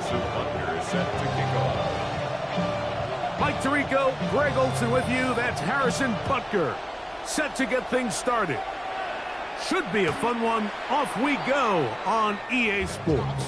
Harrison Butker is set to kick off. Mike Tirico, Greg Olson with you. That's Harrison Butker, set to get things started. Should be a fun one. Off we go on EA Sports.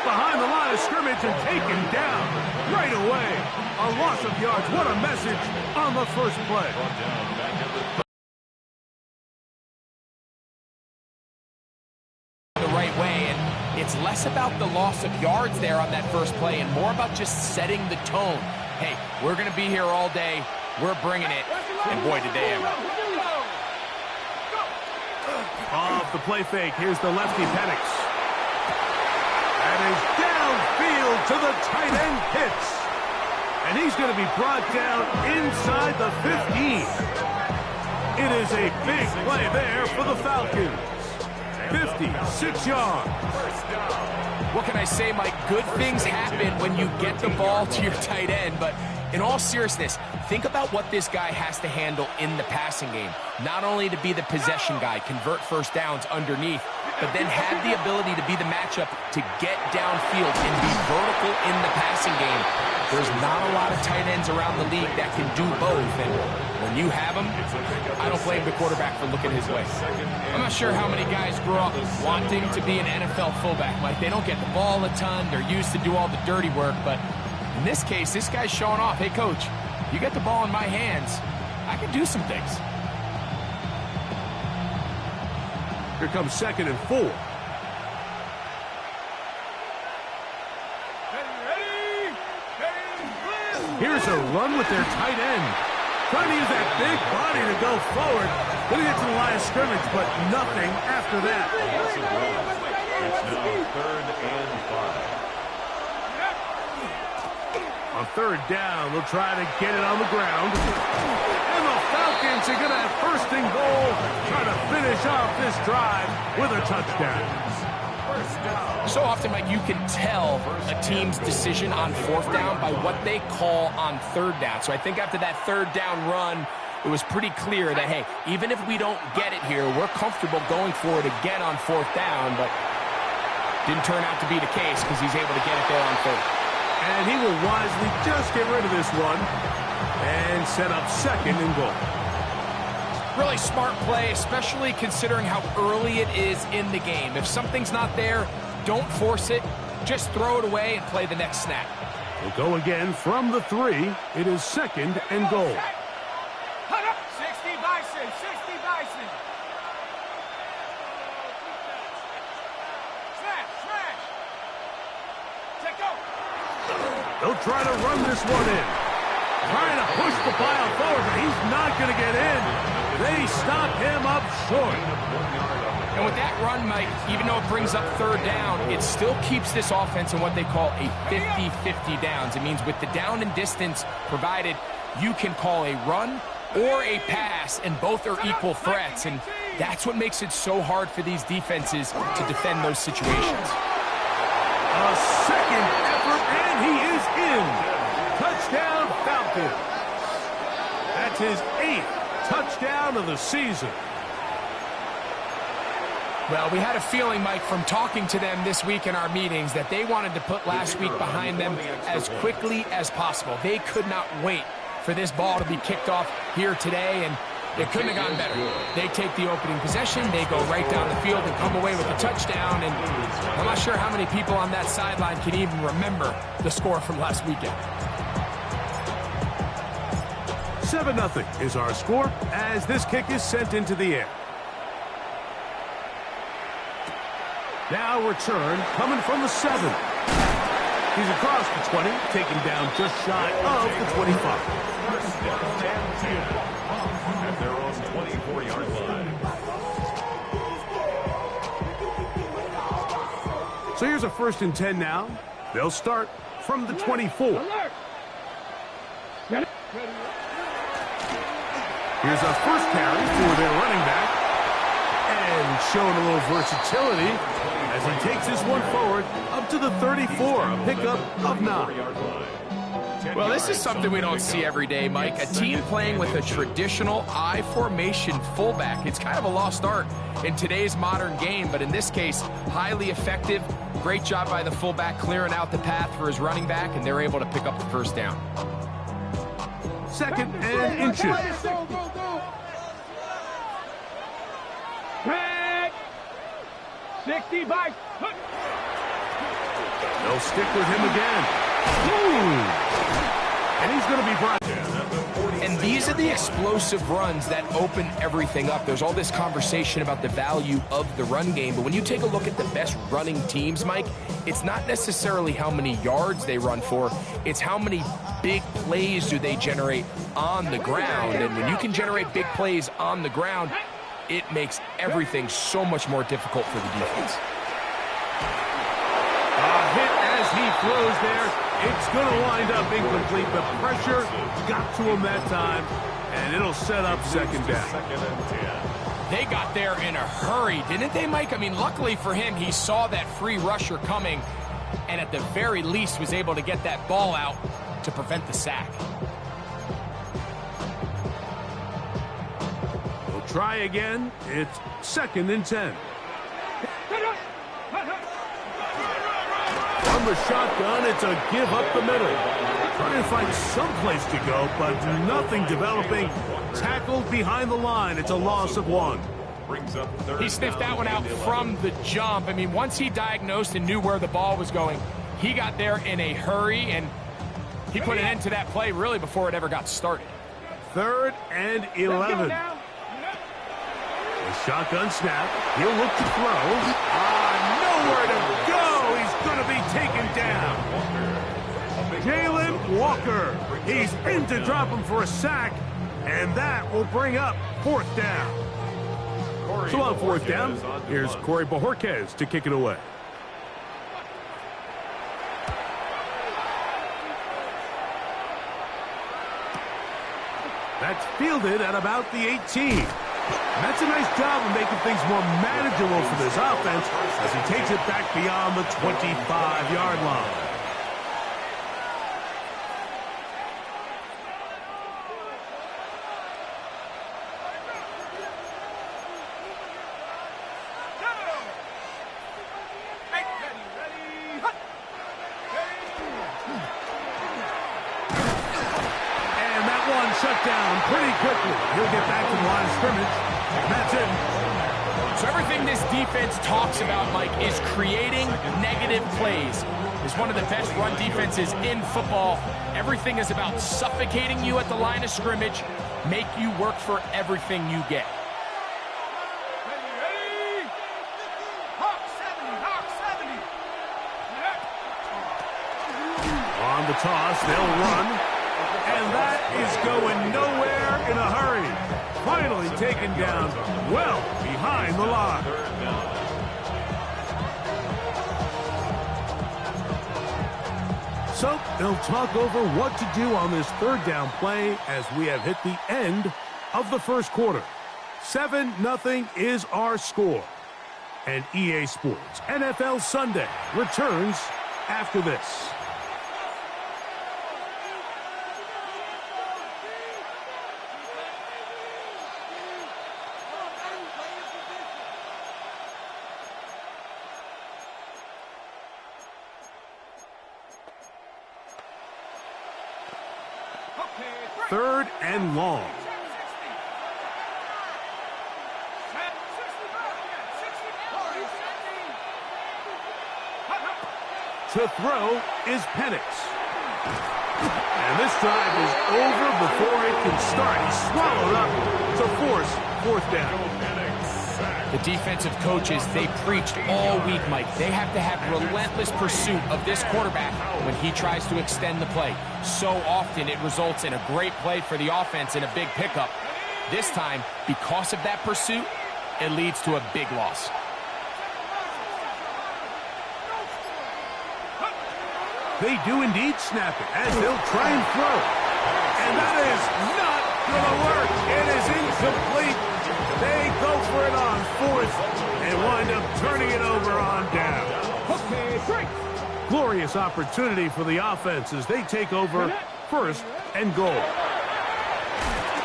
Behind the line of scrimmage and taken down right away. A loss of yards. What a message on the first play. The right way, and it's less about the loss of yards there on that first play and more about just setting the tone. Hey, we're going to be here all day. We're bringing it. And boy, did they ever. Off the play fake. Here's the lefty Penix. And is downfield to the tight end Pitts. And he's going to be brought down inside the 15. It is a big play there for the Falcons. 56 yards. What can I say, Mike? Good things happen when you get the ball to your tight end, but in all seriousness, think about what this guy has to handle in the passing game. Not only to be the possession guy, convert first downs underneath, but then have the ability to be the matchup to get downfield and be vertical in the passing game. There's not a lot of tight ends around the league that can do both, and when you have them, I don't blame the quarterback for looking his way. I'm not sure how many guys grew up wanting to be an NFL fullback, Mike. They don't get the ball a ton. They're used to do all the dirty work, but in this case, this guy's showing off. Hey, coach, you get the ball in my hands. I can do some things. Here comes 2nd and 4. Here's a run with their tight end. Trying to use that big body to go forward. Going to get to the line of scrimmage, but nothing after that. It's now 3rd and 5. On 3rd down, they'll try to get it on the ground. And the Falcons are going to have 1st and goal, try to finish off this drive with a touchdown. So often, Mike, you can tell a team's decision on 4th down by what they call on 3rd down. So I think after that 3rd down run, it was pretty clear that, hey, even if we don't get it here, we're comfortable going for it again on 4th down, but didn't turn out to be the case because he's able to get it there on 3rd. And he will wisely just get rid of this one and set up 2nd and goal. Really smart play, especially considering how early it is in the game. If something's not there, don't force it. Just throw it away and play the next snap. We'll go again from the 3. It is 2nd and goal. 60 Bison, 60 Bison. Smash. Take over. They'll try to run this one in. Trying to push the pile forward, but he's not going to get in. They stop him up short. And with that run, Mike, even though it brings up 3rd down, it still keeps this offense in what they call a 50-50 downs. It means with the down and distance provided, you can call a run or a pass, and both are equal threats. And that's what makes it so hard for these defenses to defend those situations. A 2nd effort, and he is in. Touchdown, Falcons. That's his 8th touchdown of the season. Well, we had a feeling, Mike, from talking to them this week in our meetings that they wanted to put last week behind them as quickly as possible. They could not wait for this ball to be kicked off here today, and it couldn't have gone better. They take the opening possession, they go right down the field and come away with a touchdown, and I'm not sure how many people on that sideline can even remember the score from last weekend. 7-0 is our score as this kick is sent into the air. Now return coming from the 7. He's across the 20, taken down just shy of the 25. First down and 10 at their own 24-yard line. So here's a 1st and 10 now. They'll start from the 24. Here's a first carry for their running back. And showing a little versatility as he takes this one forward up to the 34, a pickup of 9. Well, this is something we don't see every day, Mike. A team playing with a traditional I formation fullback. It's kind of a lost art in today's modern game, but in this case, highly effective. Great job by the fullback clearing out the path for his running back, and they're able to pick up the first down. 2nd and inches. 60 by. They'll stick with him again. Ooh. And he's going to be brought down. And these are the explosive runs that open everything up. There's all this conversation about the value of the run game, but when you take a look at the best running teams, Mike, it's not necessarily how many yards they run for, it's how many big plays do they generate on the ground. And when you can generate big plays on the ground, it makes everything so much more difficult for the defense. A hit as he throws there. It's going to wind up incomplete. The pressure got to him that time, and it'll set up 2nd down. 2nd and 10. They got there in a hurry, didn't they, Mike? I mean, luckily for him, he saw that free rusher coming, and at the very least was able to get that ball out to prevent the sack. We'll try again. It's 2nd and 10. From the shotgun, it's a give up the middle. Trying to find some place to go, but nothing developing. Tackled behind the line. It's a loss of 1. Brings up 3rd He sniffed that down one out and from the jump. I mean, once he diagnosed and knew where the ball was going, he got there in a hurry, and he put an end to that play really before it ever got started. 3rd and 11. The shotgun snap. He'll look to throw. Nowhere to go. He's going to be taken down. Jalen Walker. He's in to drop him for a sack, and that will bring up 4th down. So on 4th down, here's Corey Bojorquez to kick it away. That's fielded at about the 18. That's a nice job of making things more manageable for this offense as he takes it back beyond the 25-yard line. And that one shut down pretty quickly. He'll get back to the line of scrimmage. That's it. So everything this defense talks about, Mike, is creating negative plays. It's one of the best run defenses in football. Everything is about suffocating you at the line of scrimmage, make you work for everything you get. On the toss, they'll run. And that is going nowhere in a hurry. Finally taken down well behind the line. So they'll talk over what to do on this 3rd down play as we have hit the end of the 1st quarter. 7-0 is our score. And EA Sports NFL Sunday returns after this. Third and long. To throw is Penix. And this drive is over before it can start. He's swallowed up to force 4th down. The defensive coaches, they preached all week, Mike. They have to have relentless pursuit of this quarterback when he tries to extend the play. So often it results in a great play for the offense and a big pickup. This time, because of that pursuit, it leads to a big loss. They do indeed snap it as they'll try and throw. And that is not going to work. It is incomplete. They go for it on fourth and wind up turning it over on down. Okay, break. Glorious opportunity for the offense as they take over first and goal.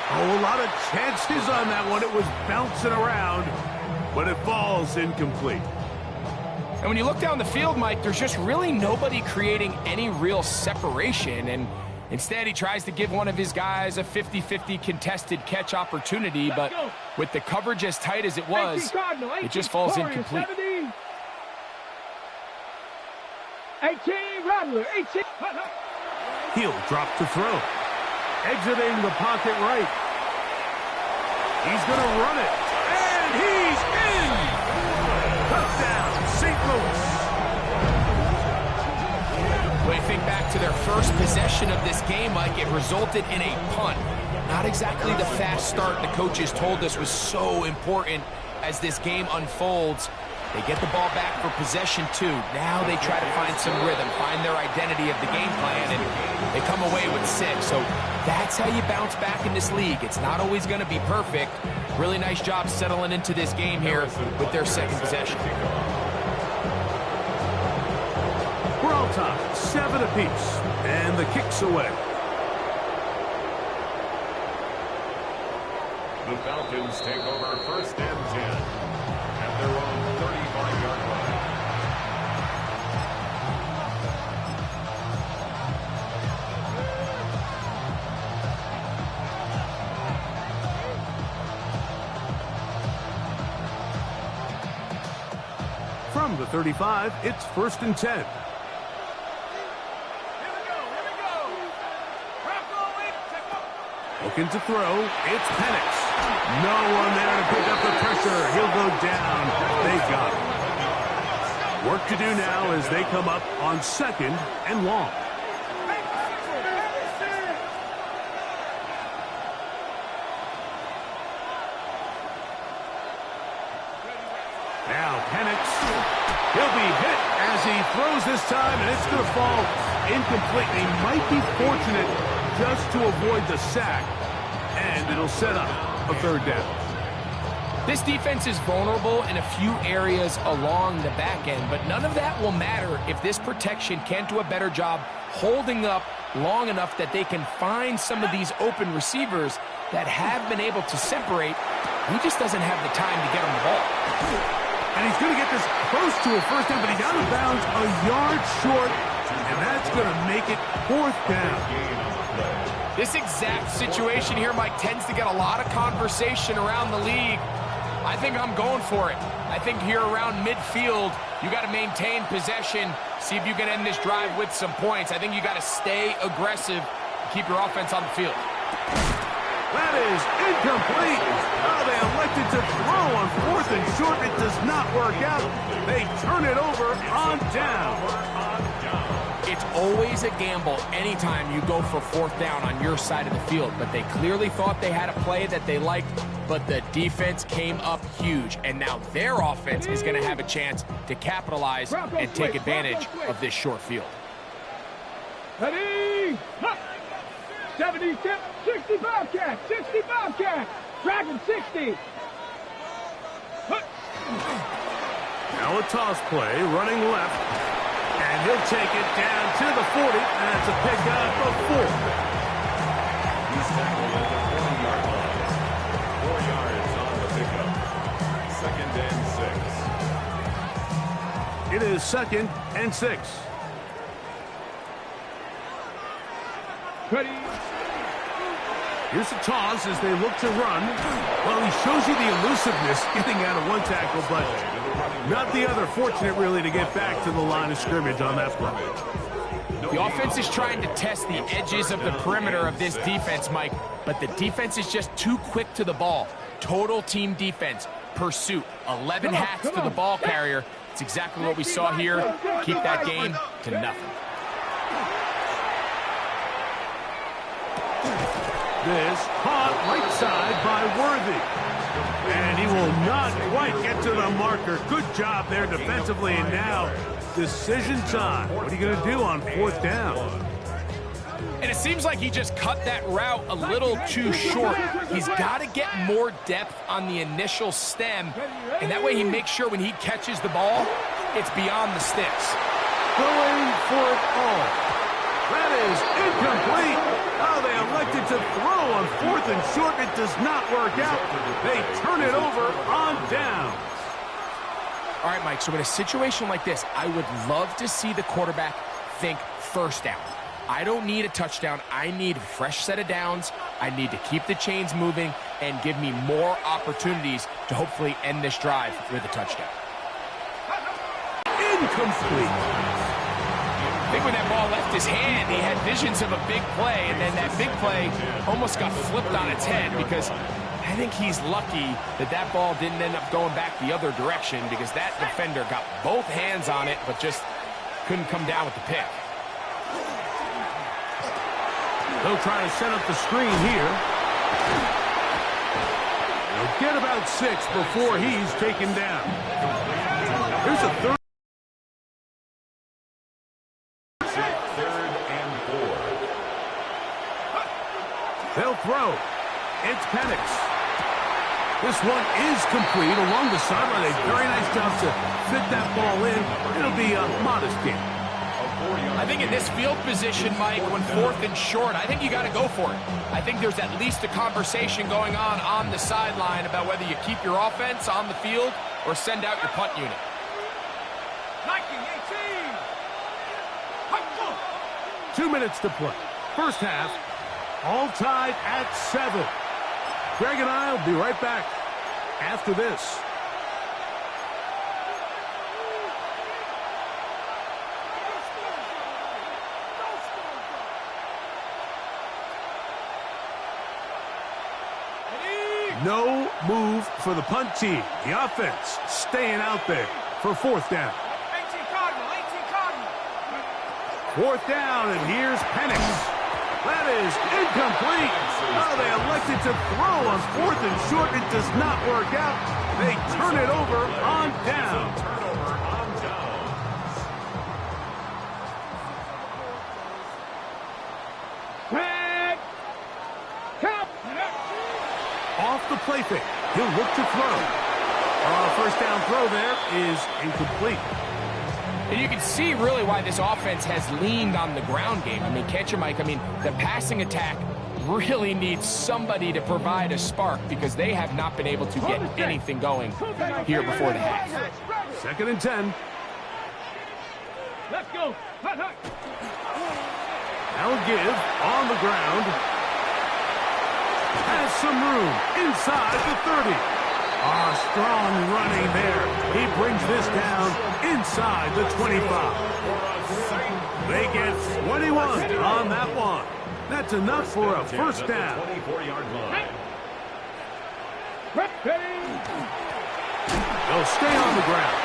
Oh, a lot of chances on that one. It was bouncing around, but it falls incomplete. And when you look down the field, Mike, there's just really nobody creating any real separation. And instead, he tries to give one of his guys a 50-50 contested catch opportunity. But with the coverage as tight as it was, it just falls incomplete. 18, Rattler, 18. He'll drop to throw. Exiting the pocket right. He's going to run it. And he's in! Touchdown, St. Louis. When you think back to their first possession of this game, Mike, it resulted in a punt. Not exactly the fast start the coaches told us was so important as this game unfolds. They get the ball back for possession 2. Now they try to find some rhythm, find their identity of the game plan, and they come away with 6. So that's how you bounce back in this league. It's not always going to be perfect. Really nice job settling into this game here with their second possession. We're all top, 7 apiece, and the kick's away. The Falcons take over first and 10 at their own 35-yard line. From the 35, it's first and 10. Looking to throw, it's Penix. No one there to pick up the pressure. He'll go down. They got him. Work to do now as they come up on second and long. Now Penix. He'll be hit as he throws this time, and it's going to fall incomplete. They might be fortunate just to avoid the sack, and it'll set up a third down. This defense is vulnerable in a few areas along the back end, but none of that will matter if this protection can't do a better job holding up long enough that they can find some of these open receivers that have been able to separate. He just doesn't have the time to get on the ball. And he's going to get this close to a first down, but he's out of bounds a yard short, and that's going to make it fourth down. This exact situation here, Mike, tends to get a lot of conversation around the league. I think I'm going for it. I think here around midfield, you got to maintain possession, see if you can end this drive with some points. I think you got to stay aggressive, keep your offense on the field. That is incomplete. Oh, they elected to throw on fourth and short. It does not work out. They turn it over on down. It's always a gamble anytime you go for fourth down on your side of the field, but they clearly thought they had a play that they liked, but the defense came up huge, and now their offense is going to have a chance to capitalize and take advantage of this short field. Ready? 70, 60 Bobcat, 60 Bobcat, Dragon 60. Now a toss play, running left, and he'll take it down to the 40, and that's a pickup of 4. He's tackled at the 40-yard line. 4 yards on the pickup. Second and 6. It is second and 6. Ready? Here's the toss as they look to run. Well, he shows you the elusiveness getting out of one tackle, but not the other. Fortunate, really, to get back to the line of scrimmage on that play. The offense is trying to test the edges of the perimeter of this defense, Mike, but the defense is just too quick to the ball. Total team defense. pursuit. 11 hats to the ball carrier. It's exactly what we saw here. Keep that game to nothing. This caught right side by Worthy. And he will not quite get to the marker. Good job there defensively. And now, decision time. What are you going to do on 4th down? And it seems like he just cut that route a little too short. He's got to get more depth on the initial stem, and that way he makes sure when he catches the ball, it's beyond the sticks. Going for it all. That is incomplete. Oh, they elected to throw on 4th and short. It does not work out. They turn it over on down. All right, Mike, so in a situation like this, I would love to see the quarterback think 1st down. I don't need a touchdown. I need a fresh set of downs. I need to keep the chains moving and give me more opportunities to hopefully end this drive with a touchdown. Incomplete. I think when that ball left his hand, he had visions of a big play, and then that big play almost got flipped on its head because I think he's lucky that that ball didn't end up going back the other direction because that defender got both hands on it but just couldn't come down with the pick. They'll try to set up the screen here. They'll get about 6 before he's taken down. Here's a third and 4. They'll throw. It's Penix. This one is complete along the sideline. A very nice job to fit that ball in. It'll be a modest gain. I think in this field position, Mike, when 4th and short, I think you got to go for it. I think there's at least a conversation going on the sideline about whether you keep your offense on the field or send out your punt unit. 2 minutes to play. First half, all tied at 7. Greg and I will be right back after this. No move for the punt team. The offense staying out there for 4th down. 4th down, and here's Penix. That is incomplete. Oh, they elected to throw on 4th and short. It does not work out. They turn it over on down. Turnover on down. Count. Off the play fake. He'll look to throw. 1st down throw there is incomplete. And you can see really why this offense has leaned on the ground game. I mean, can't you, Mike? I mean, the passing attack really needs somebody to provide a spark because they have not been able to get anything going here before the half. 2nd and 10. Let's go. Now give on the ground. Has some room inside the 30. Strong running there. He brings this down inside the 25. They get 21 on that one. That's enough for a 1st down. 24-yard line. They'll stay on the ground.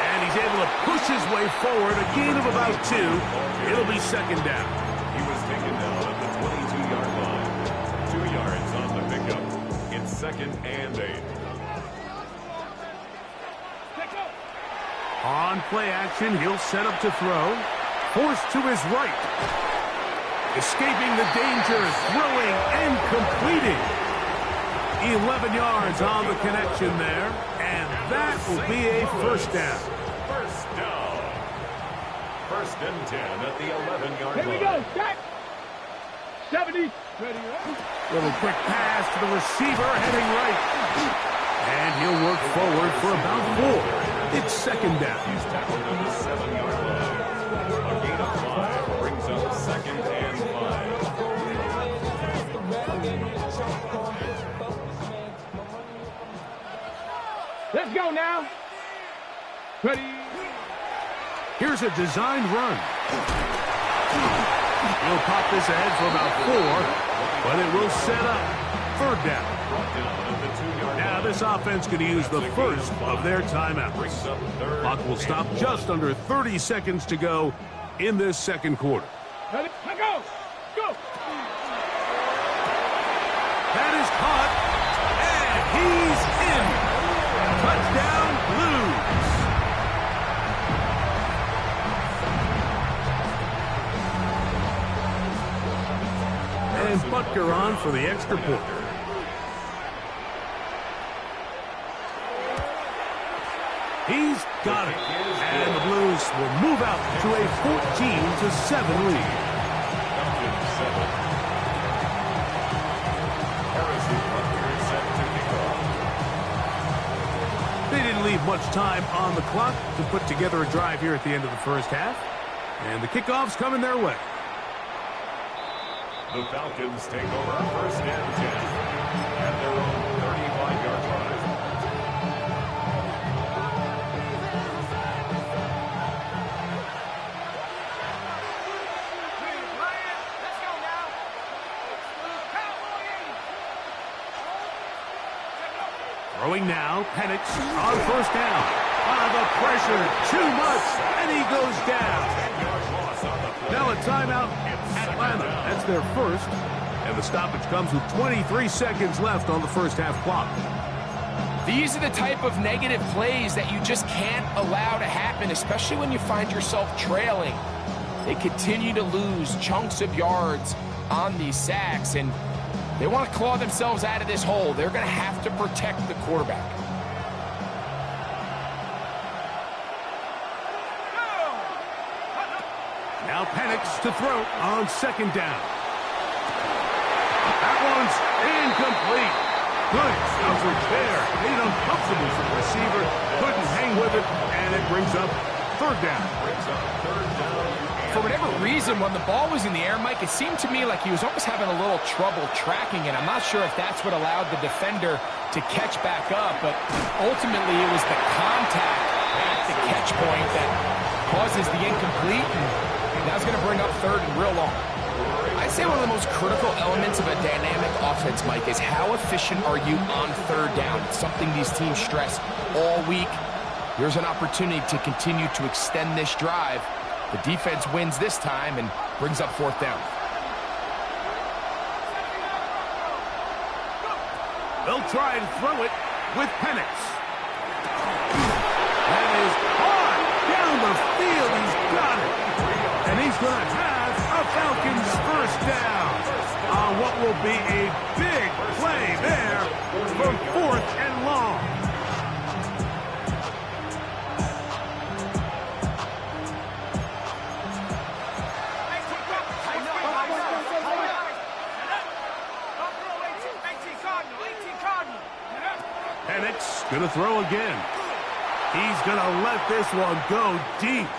And he's able to push his way forward. A gain of about 2. It'll be 2nd down. He was taken down at the 22-yard line. 2 yards on the pickup. It's 2nd and 8. On play action, he'll set up to throw. Forced to his right. Escaping the danger, throwing and completing. 11 yards on the connection there. And that will be a 1st down. 1st down. 1st and 10 at the 11-yard line. Here we go. Jack. 70. Ready. Little quick pass to the receiver, heading right. And he'll work forward for about 4. It's 2nd down. He's tackled on the 7-yard line. A gain of 5 brings up 2nd and 5. Let's go now. Ready. Here's a designed run. He'll pop this ahead for about 4, but it will set up 3rd down. Brought down at the 2-yard line. Now this offense going to use the first of their timeouts. Clock will stop just under 30 seconds to go in this second quarter. Ready? Go! Go! That is caught, and he's in. Touchdown, Blues. And Butker on for the extra point. He's got it. And the Blues will move out to a 14-7 lead. They didn't leave much time on the clock to put together a drive here at the end of the first half. And the kickoff's coming their way. The Falcons take over first and 10 at their own 35-yard line. Throwing now, Penix on first down. The pressure, too much, and he goes down. Now a timeout, Atlanta. That's their first. And the stoppage comes with 23 seconds left on the first half clock. These are the type of negative plays that you just can't allow to happen, especially when you find yourself trailing. They continue to lose chunks of yards on these sacks, and they want to claw themselves out of this hole. They're going to have to protect the quarterback. Now Penix to throw on second down. That one's incomplete. Good coverage there. Made it uncomfortable for the receiver. Couldn't hang with it, and it brings up third down. For whatever reason, when the ball was in the air, Mike, it seemed to me like he was almost having a little trouble tracking it. I'm not sure if that's what allowed the defender to catch back up, but ultimately it was the contact at the catch point that causes the incomplete, and that's going to bring up third and real long. I'd say one of the most critical elements of a dynamic offense, Mike, is how efficient are you on third down? It's something these teams stress all week. Here's an opportunity to continue to extend this drive. The defense wins this time and brings up fourth down. They'll try and throw it with Penix. That is hard down the field. He's got it. And he's going to have a Falcons first down on what will be a big play there from fourth and long. Penix going to throw again. He's going to let this one go deep.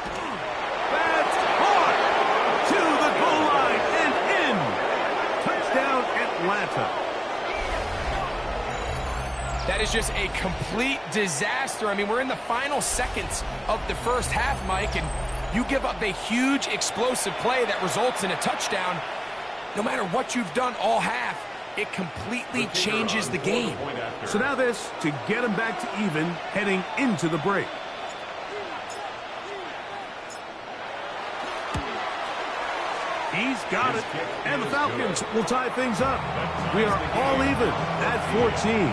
That's caught to the goal line and in. Touchdown, Atlanta. That is just a complete disaster. I mean, we're in the final seconds of the first half, Mike, and you give up a huge explosive play that results in a touchdown. No matter what you've done all half, it completely changes the game. So now this to get him back to even heading into the break. He's got it, and the Falcons will tie things up. We are all even at 14.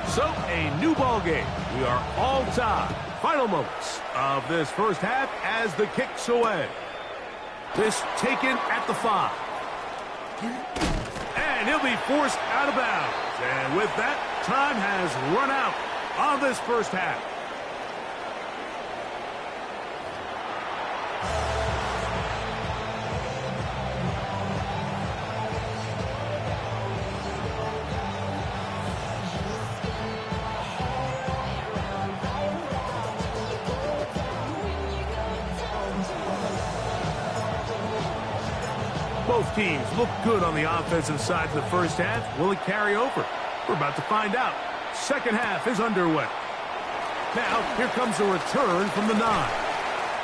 So, a new ball game. We are all tied. Final moments of this first half as the kick's away. This taken at the 5. And he'll be forced out of bounds. And with that, time has run out on this first half. Both teams look good on the offensive side of the first half. Will it carry over? We're about to find out. Second half is underway. Now, here comes a return from the 9.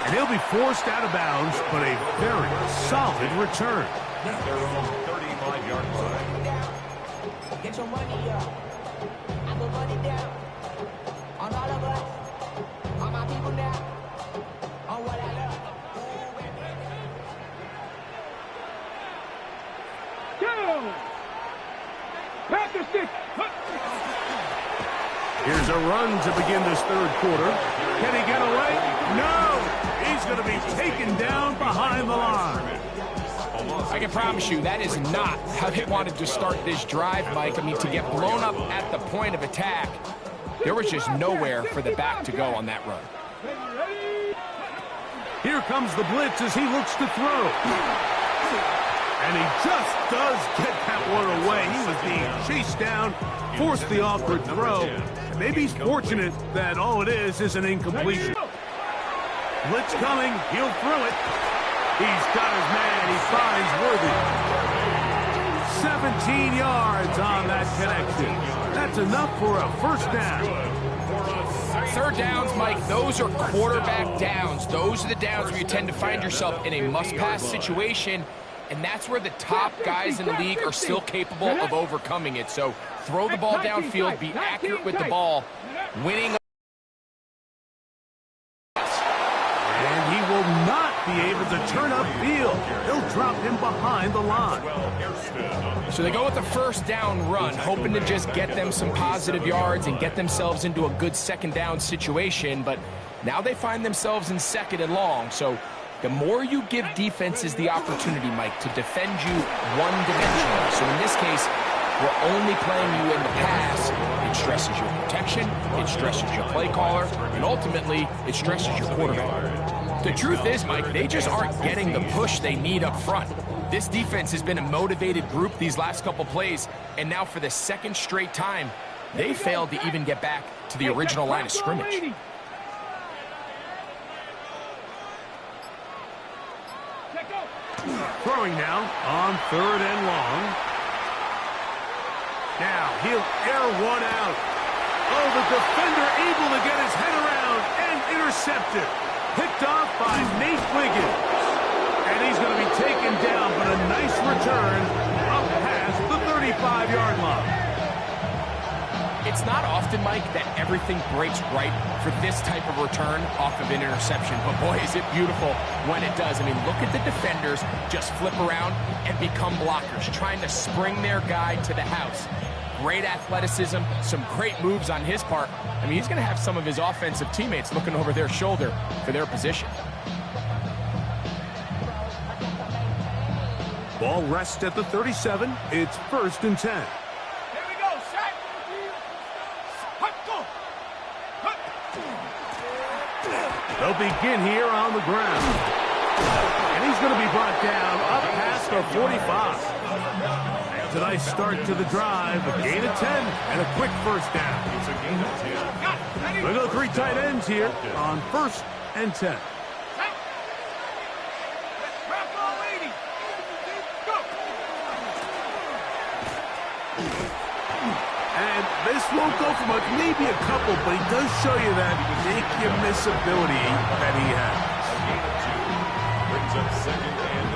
And he'll be forced out of bounds, but a very solid return. Their own 35-yard line. Get your money up. I put money down. On all of us. On my people now. On what I love. Go! Pass the stick. Here's a run to begin this third quarter. Can he get away? No! He's going to be taken down behind the line. I can promise you that is not how they wanted to start this drive, Mike. I mean, to get blown up at the point of attack, there was just nowhere for the back to go on that run. Here comes the blitz as he looks to throw. And he just does get that one away. He was being chased down, forced the awkward throw. And maybe he's fortunate that all it is an incompletion. Blitz coming. He'll throw it. He's got his man. He finds Worthy. 17 yards on that connection. That's enough for a first down. Third downs, Mike, those are quarterback downs. Those are the downs where you tend to find yourself in a must-pass situation, and that's where the top guys in the league are still capable of overcoming it. So throw the ball downfield, be accurate with the ball, winning. And he will not be able to turn upfield. He'll drop him behind the line. So they go with the first down run, hoping to just get them some positive yards and get themselves into a good second down situation. But now they find themselves in second and long. So the more you give defenses the opportunity, Mike, to defend you one-dimensionally. So in this case, we're only playing you in the pass. It stresses your protection, it stresses your play caller, and ultimately, it stresses your quarterback. The truth is, Mike, they just aren't getting the push they need up front. This defense has been a motivated group these last couple plays, and now for the second straight time, they failed to even get back to the original line of scrimmage. Throwing now on third and long. Now he'll air one out. Oh, the defender able to get his head around and intercepted. Picked off by Nate Wiggins. And he's going to be taken down, but a nice return up past the 35-yard line. It's not often, Mike, that everything breaks right for this type of return off of an interception. But boy, is it beautiful when it does. I mean, look at the defenders just flip around and become blockers, trying to spring their guy to the house. Great athleticism, some great moves on his part. I mean, he's going to have some of his offensive teammates looking over their shoulder for their position. Ball rests at the 37. It's 1st and 10. They'll begin here on the ground. And he's going to be brought down up past the 45. It's a nice start to the drive. A gain of 10 and a quick first down. It's a gain of 10. Look at the 3 tight ends here on 1st and 10. And this won't go for much, maybe a couple, but he does show you that make-you-miss ability that he has. Brings up 2nd and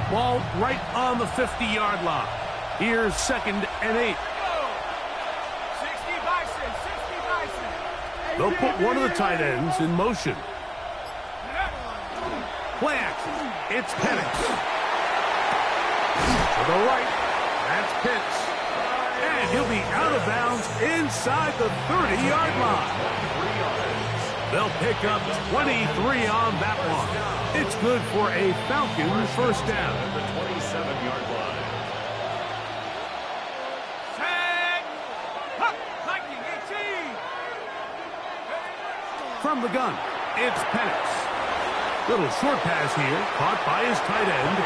8. Ball right on the 50-yard line. Here's 2nd and 8. 60 Bison, 60 Bison. They'll put one of the tight ends in motion. Play action. It's Penix. To the right. That's Pitts. And he'll be out of bounds inside the 30-yard line. They'll pick up 23 on that one. It's good for a Falcons first down. At the 27-yard line. From the gun, it's Penix. Little short pass here, caught by his tight end.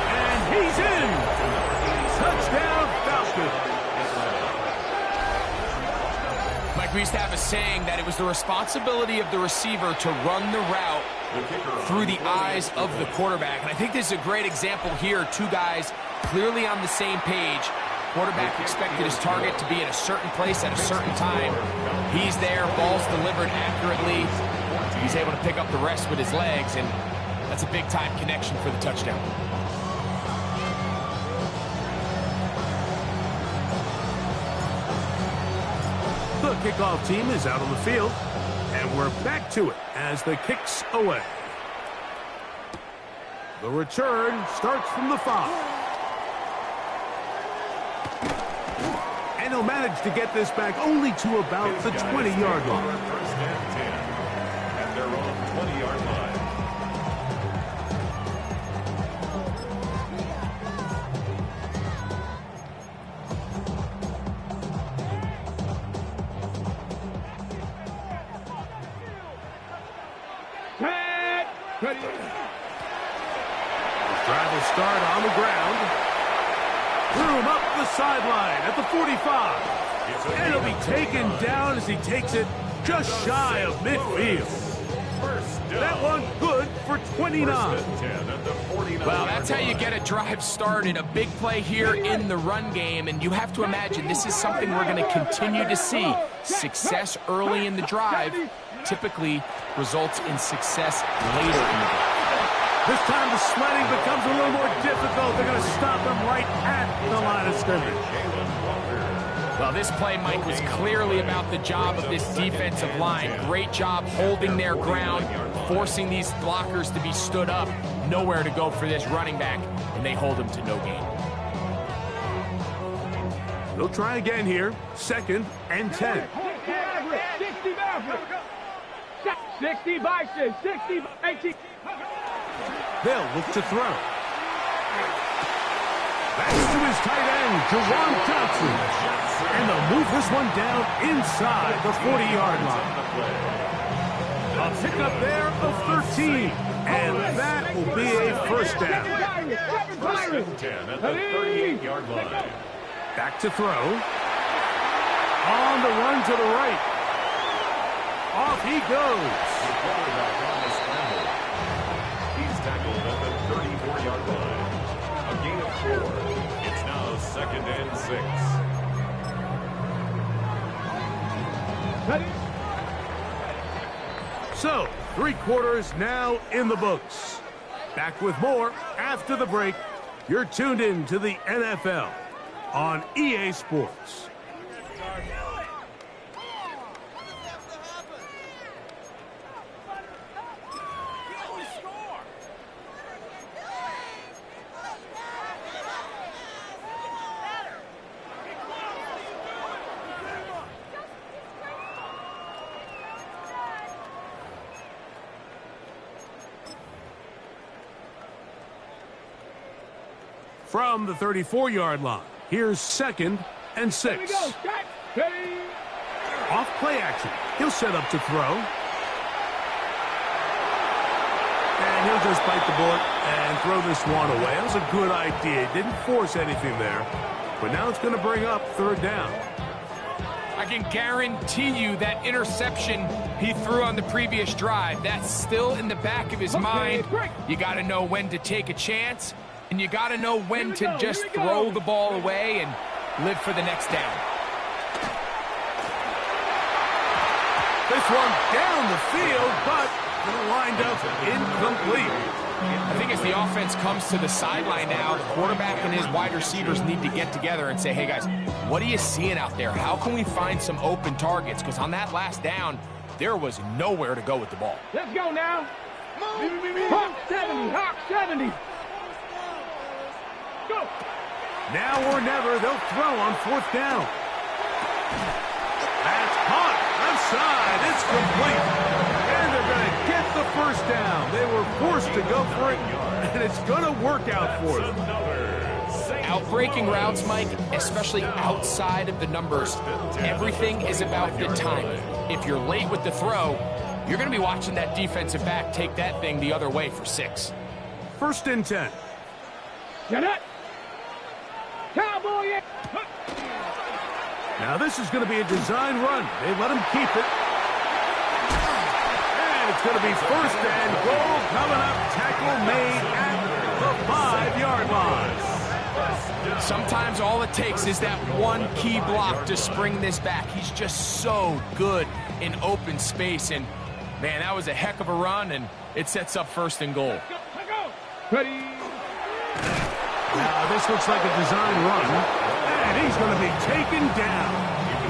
And he's in! Touchdown, Falcons! Mike, we used to have a saying that it was the responsibility of the receiver to run the route through the eyes of the quarterback. And I think this is a great example here. 2 guys clearly on the same page. Quarterback expected his target to be in a certain place at a certain time. He's there, ball's delivered accurately. He's able to pick up the rest with his legs, and that's a big-time connection for the touchdown. The kickoff team is out on the field, and we're back to it as the kick's away. The return starts from the 5. And he'll manage to get this back only to about the 20-yard line. First and 10 at their own 20-yard line. Drive will start on the ground. Threw him up the sideline at the 45. And he'll be taken down as he takes it just shy of midfield. That one good for 29. Well, that's how you get a drive started. A big play here in the run game, and you have to imagine this is something we're going to continue to see. Success early in the drive typically results in success later in the drive. This time the sledding becomes a little more difficult. They're going to stop him right at the line of scrimmage. Well, this play, Mike, was clearly about the job of this defensive line. Great job holding their ground, forcing these blockers to be stood up. Nowhere to go for this running back, and they hold him to no gain. They'll try again here. 2nd and 10. 60 Bison, 60 18. They'll look to throw. That's to his tight end, Jawan Johnson. And they'll move this one down inside the 40-yard line. A pickup there of 13. And that will be a first down. First and 10 at the 38-yard line. Back to throw. On the run to the right. Off he goes. The quarterback on the scramble. He's tackled at the 34-yard line. A gain of 4. It's now 2nd and 6. So, 3 quarters now in the books. Back with more after the break. You're tuned in to the NFL on EA Sports. From the 34-yard line, here's 2nd and 6. Off play action. He'll set up to throw. And he'll just bite the bullet and throw this one away. That was a good idea. Didn't force anything there. But now it's going to bring up 3rd down. I can guarantee you that interception he threw on the previous drive, that's still in the back of his mind. You got to know when to take a chance, and you got to know when to just throw the ball away and live for the next down. This one down the field, but lined up incomplete. I think as the offense comes to the sideline now, the quarterback and his wide receivers need to get together and say, hey, guys, what are you seeing out there? How can we find some open targets? Because on that last down, there was nowhere to go with the ball. Let's go now. Hawk 70, Hawk 70. Go. Now or never, they'll throw on 4th down. That's caught. Outside. It's complete. And they're going to get the first down. They were forced to go for it, and it's going to work out for them. Outbreaking routes, Mike, especially outside of the numbers, everything is about the timing. If you're late with the throw, you're going to be watching that defensive back take that thing the other way for 6. 1st and 10. Get it. Cowboy. Now this is going to be a design run. They let him keep it. And it's going to be 1st and goal coming up. Tackle made at the 5-yard line. Sometimes all it takes is that one key block to spring this back. He's just so good in open space. And, man, that was a heck of a run, and it sets up 1st and goal. Ready. Now, this looks like a design run, and he's going to be taken down.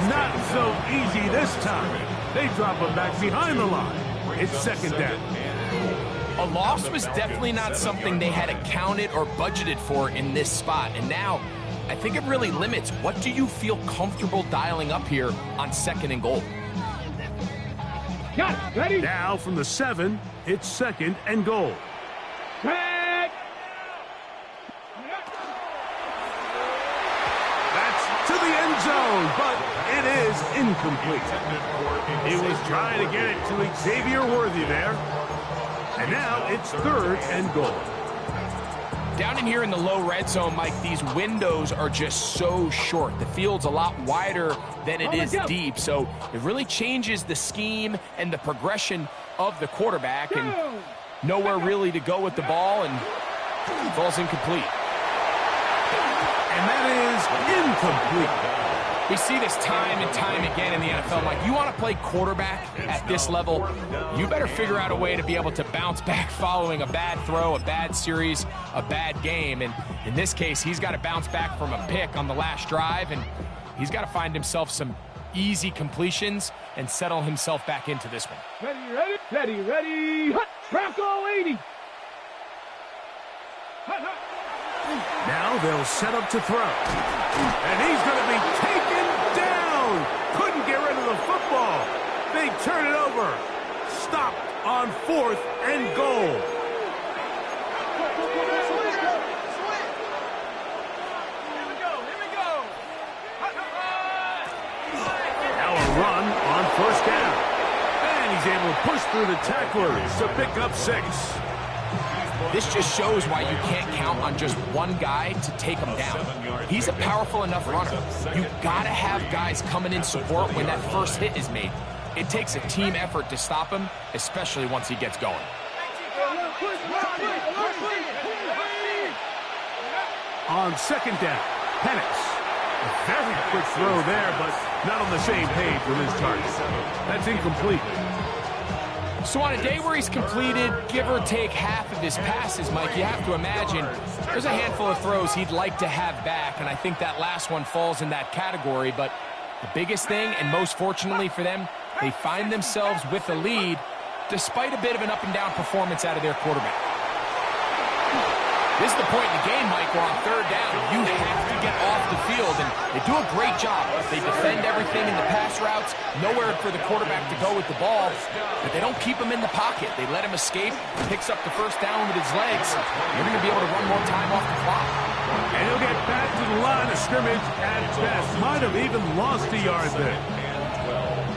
Not so easy this time. They drop him back behind the line. It's 2nd down. A loss was definitely not something they had accounted or budgeted for in this spot. And now, I think it really limits what do you feel comfortable dialing up here on 2nd and goal. Got it. Ready. Now from the 7, it's 2nd and goal. Back. That's to the end zone, but it is incomplete. He was trying to get it to Xavier Worthy there. And now it's 3rd and goal. Down in here in the low red zone, Mike, these windows are just so short. The field's a lot wider than it is deep, so it really changes the scheme and the progression of the quarterback, and nowhere really to go with the ball, and falls incomplete. And that is incomplete. We see this time and time again in the NFL. Like, you want to play quarterback at this level, you better figure out a way to be able to bounce back following a bad throw, a bad series, a bad game. And in this case, he's got to bounce back from a pick on the last drive, and he's got to find himself some easy completions and settle himself back into this one. Ready, ready, ready, ready. Hut. Bronco 80. Hut, hut. Now they'll set up to throw. And he's going to be taken down. Couldn't get rid of the football. They turn it over. Stopped on 4th and goal. Now a run on 1st down. And he's able to push through the tacklers to pick up 6. This just shows why you can't count on just one guy to take him down. He's a powerful enough runner. You've got to have guys coming in support when that first hit is made. It takes a team effort to stop him, especially once he gets going. On 2nd down, Penix. A very quick throw there, but not on the same page with his target. That's incomplete. So on a day where he's completed, give or take half of his passes, Mike, you have to imagine there's a handful of throws he'd like to have back, and I think that last one falls in that category. But the biggest thing, and most fortunately for them, they find themselves with the lead despite a bit of an up-and-down performance out of their quarterback. This is the point in the game, Mike, where on 3rd down, you have to get off the field, and they do a great job. They defend everything in the pass routes, nowhere for the quarterback to go with the ball, but they don't keep him in the pocket. They let him escape, picks up the 1st down with his legs. You're going to be able to run more time off the clock. And he'll get back to the line of scrimmage at best. Might have even lost a yard there.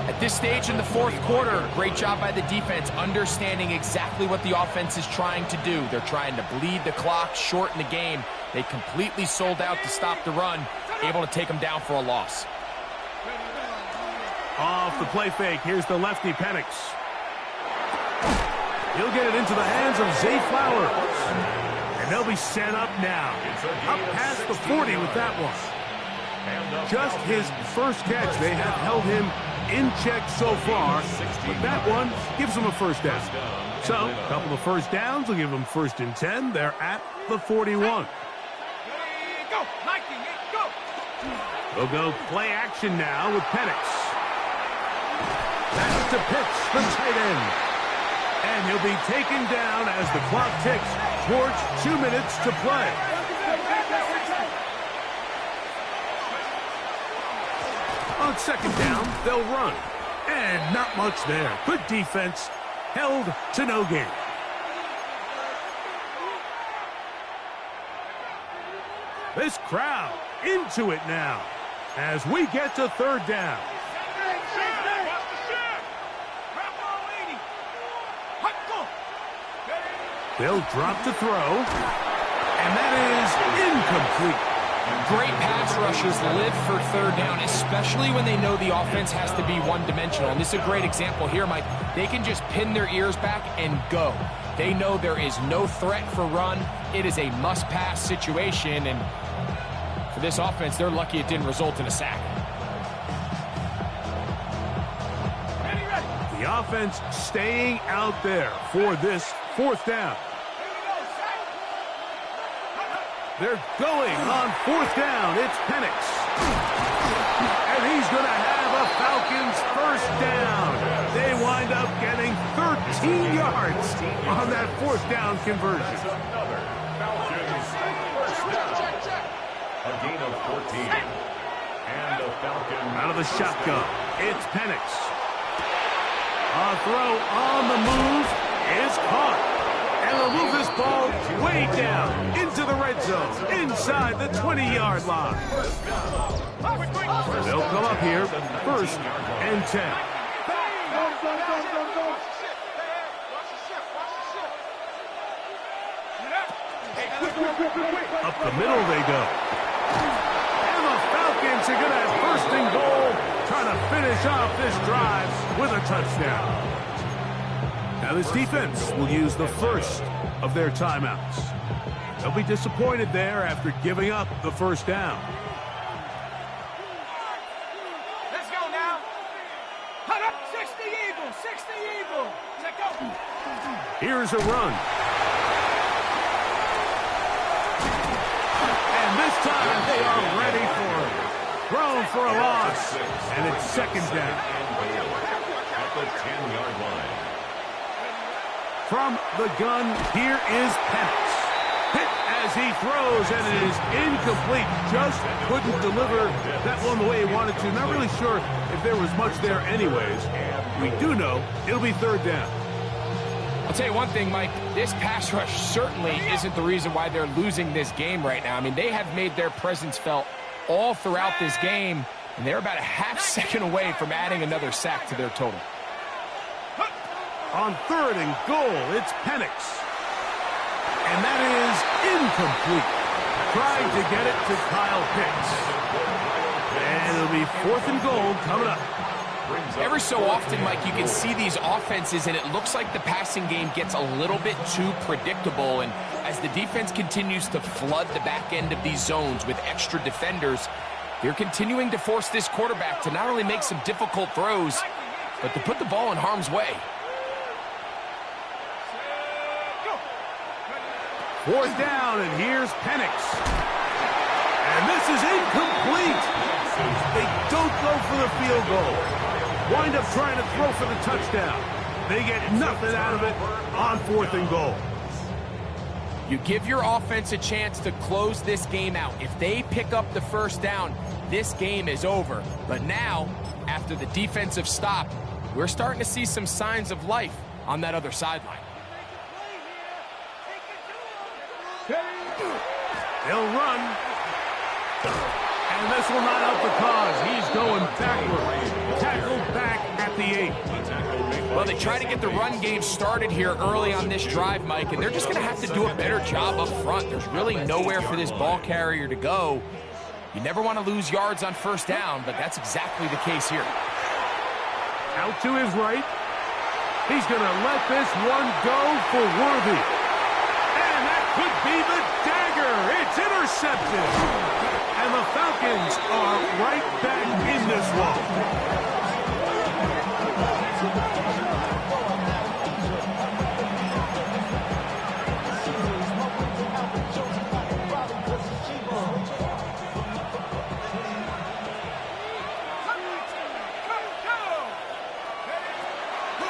At this stage in the 4th quarter, great job by the defense, understanding exactly what the offense is trying to do. They're trying to bleed the clock, shorten the game. They completely sold out to stop the run, able to take them down for a loss. Off the play fake, here's the lefty Penix. He'll get it into the hands of Zay Flowers. And they'll be set up now. Up past the 40 with that one. Just his first catch. They have held him in check so far, but that one gives them a 1st down. So, a couple of 1st downs will give them 1st and 10. They're at the 41. Go, Mikey, go. We'll go play action now with Penix. That's to Pitts, the tight end. And he'll be taken down as the clock ticks towards 2 minutes to play. On 2nd down, they'll run. And not much there. Good defense. Held to no gain. This crowd into it now as we get to 3rd down. They'll drop to throw. And that is incomplete. Great pass rushers live for 3rd down, especially when they know the offense has to be one-dimensional. And this is a great example here, Mike. They can just pin their ears back and go. They know there is no threat for run. It is a must-pass situation, and For this offense, they're lucky it didn't result in a sack. The offense staying out there for this fourth down. They're going on fourth down. It's Penix. And he's going to have a Falcons first down. They wind up getting 13 yards on that fourth down conversion. That's another Falcons first down. A gain of 14. And the Falcons out of the shotgun. It's Penix. A throw on the move is caught. And they'll move this ball way down into the red zone, inside the 20-yard line. They'll come up here, first and 10. Up the middle they go. And the Falcons are going to have first and goal, trying to finish off this drive with a touchdown. Now this defense will use the first of their timeouts. They'll be disappointed there after giving up the first down. Let's go now. Hut up, 60 Eagle, 60 Eagle. Let's go. Here's a run. And this time they are ready for it. Thrown for a loss. And it's second down. at the 10-yard line. From the gun, here is Penix. Hit as he throws, and it is incomplete. Just couldn't deliver that one the way he wanted to. Not really sure if there was much there anyways. We do know it'll be third down. I'll tell you one thing, Mike. This pass rush certainly isn't the reason why they're losing this game right now. I mean, they have made their presence felt all throughout this game, and they're about a half second away from adding another sack to their total. On third and goal, it's Penix. And that is incomplete. Trying to get it to Kyle Pitts. And it'll be fourth and goal coming up. Every so often, Mike, you can see these offenses, and it looks like the passing game gets a little bit too predictable. And as the defense continues to flood the back end of these zones with extra defenders, they're continuing to force this quarterback to not only make some difficult throws, but to put the ball in harm's way. Fourth down, and here's Penix. And this is incomplete. They don't go for the field goal. Wind up trying to throw for the touchdown. They get nothing out of it on fourth and goal. You give your offense a chance to close this game out. If they pick up the first down, this game is over. But now, after the defensive stop, we're starting to see some signs of life on that other sideline. They'll run. And this will not help the cause. He's going backward. Tackled back at the 8. Well, they try to get the run game started here early on this drive, Mike, and they're just going to have to do a better job up front. There's really nowhere for this ball carrier to go. You never want to lose yards on first down, but that's exactly the case here. Out to his right. He's going to let this one go for Worthy. And that could be the dagger. It's intercepted. And the Falcons are right back in this one.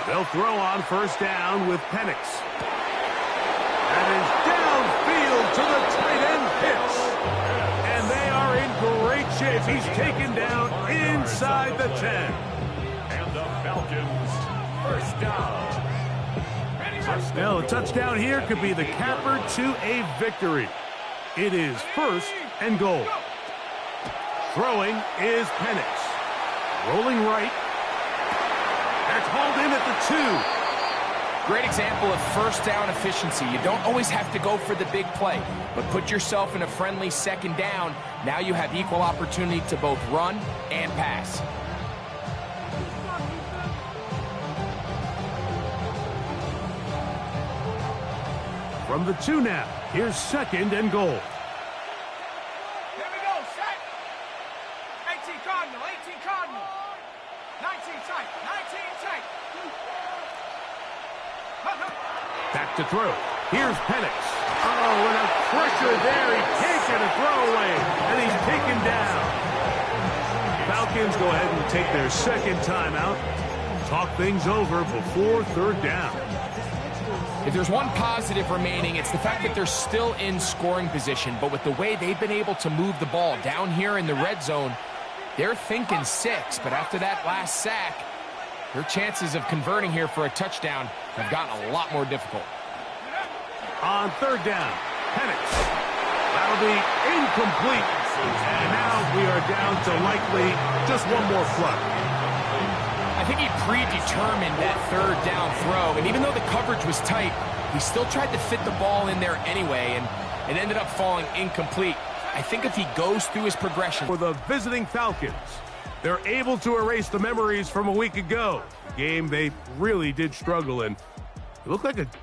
They'll throw on first down with Penix. That is downfield to the tight end Pitts. And they are in great shape. He's taken down inside the 10. And the Falcons first down. Now, a touchdown here could be the capper to a victory. It is first and goal. Throwing is Penix. Rolling right. That's hauled in at the 2. Great example of first down efficiency. You don't always have to go for the big play, but put yourself in a friendly second down. Now you have equal opportunity to both run and pass. From the 2 now, here's second and goal. Here we go, throw. Here's Penix. Oh, and a pressure there. He can't get a throwaway, and he's taken down. Falcons go ahead and take their second timeout. Talk things over before third down. If there's one positive remaining, it's the fact that they're still in scoring position. But with the way they've been able to move the ball down here in the red zone, they're thinking 6. But after that last sack, their chances of converting here for a touchdown have gotten a lot more difficult. On third down, Penix. That'll be incomplete. And now we are down to likely just one more play. I think he predetermined that third down throw, and even though the coverage was tight, he still tried to fit the ball in there anyway, and it ended up falling incomplete. I think if he goes through his progression. For the visiting Falcons, they're able to erase the memories from a week ago. A game they really did struggle in. It looked like a